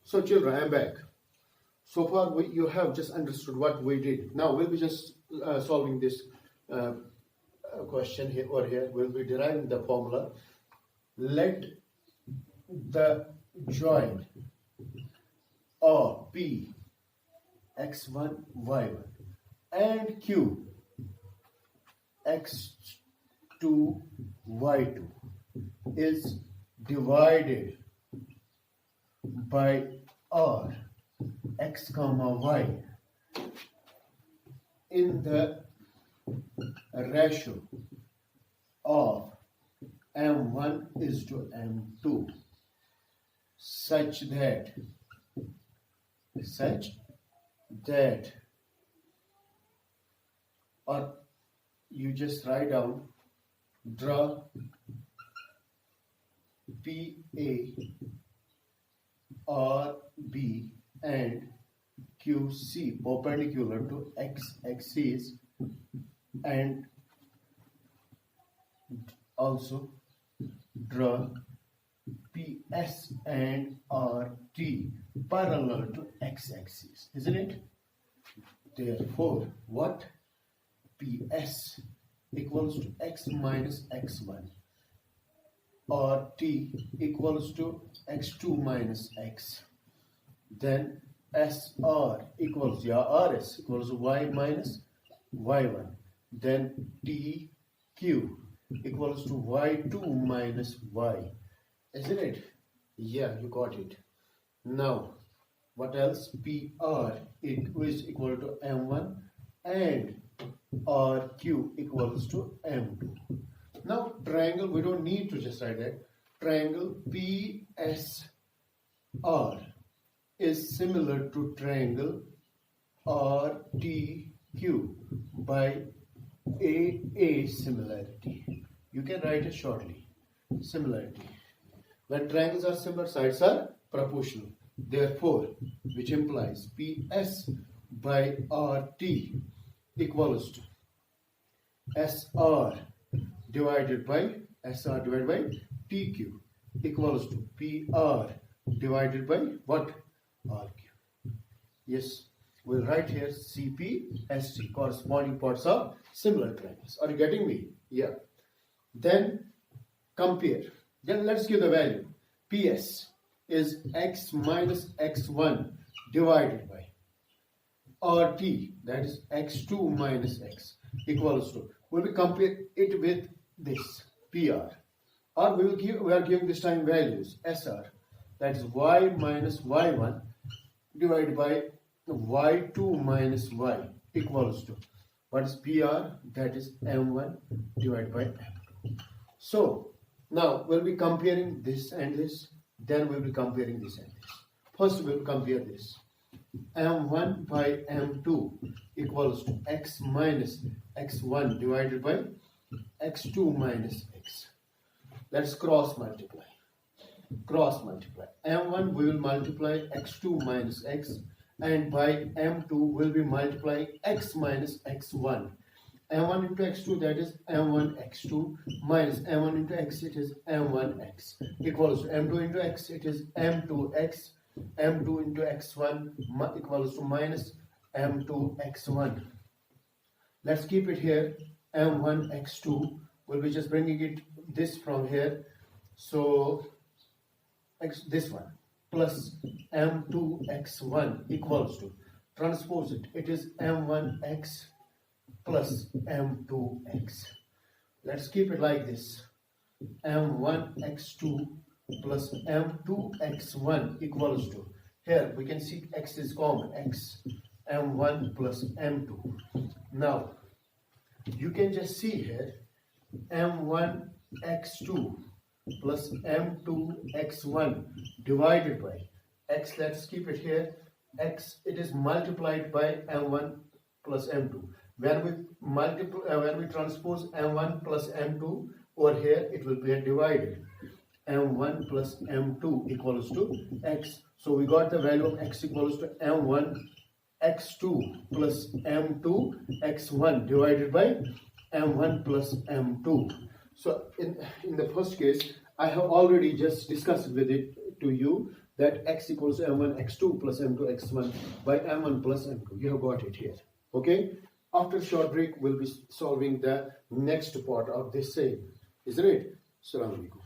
So children, I'm back. So far you have just understood what we did. Now we'll be just solving this question here or here. We'll be deriving the formula. Let the join of P x1 y1 and Q x2 y2 is divided by R x comma y in the ratio of m1 is to m2 such that or you just write down, draw PA or B and QC perpendicular to x axis, and also draw PS and RT parallel to x axis, isn't it? Therefore, what? PS equals to x minus x1, RT equals to x2 minus x. Then SR equals, RS equals y minus y1. Then TQ equals to y2 minus y. Isn't it? Yeah, you got it. Now, what else? PR is equal to M1 and RQ equals to M2. Now, triangle, we don't need to just write that. Triangle PSR is similar to triangle RTQ by AA similarity. You can write it shortly. Similarity. When triangles are similar, sides are proportional. Therefore, which implies PS by RT equals to SR divided by TQ equals to PR divided by what? RQ. Yes, we'll write here CP, ST, corresponding parts of similar triangles. Are you getting me? Yeah. Then compare. Then let's give the value. PS is x minus x1 divided by RT, that is x2 minus x, equals to, will we compare it with this PR, or we are giving this time values SR, that is y minus y1 divided by y2 minus y equals to, what is PR? That is m1 divided by m2. So now we'll be comparing this and this, then we'll be comparing this and this. First we'll compare this. M1 by M2 equals to x minus x1 divided by x2 minus x. Let's cross multiply. Cross multiply. M1 we will multiply x2 minus x, and by M2 will be multiplying x minus x1. M1 into x2, that is M1 x2, minus M1 into x, it is M1 x, equals to M2 into x, it is M2 x, M2 into x1 equals to minus M2 x1. Let's keep it here. M1 x2 will be just bringing it this from here, so this one plus M2 x1 equals to, transpose it, it is M1 x plus M2x. Let's keep it like this. M1 x2 plus M2 x1 equals to, here we can see x is common, x, M1 plus M2. Now you can just see here M1 x2 plus M2 x1 divided by x, let's keep it here, x, it is multiplied by M1 plus M2. When we transpose M1 plus M2 over here, it will be divided. M1 plus M2 equals to x. So we got the value of x equals to M1 x2 plus M2 x1 divided by M1 plus M2. So in the first case, I have already just discussed with it to you. that x equals m1 x2 plus m2 x1 by m1 plus m2. You have got it here. Okay. After short break, we'll be solving the next part of this same. Isn't it? Assalamu alaikum.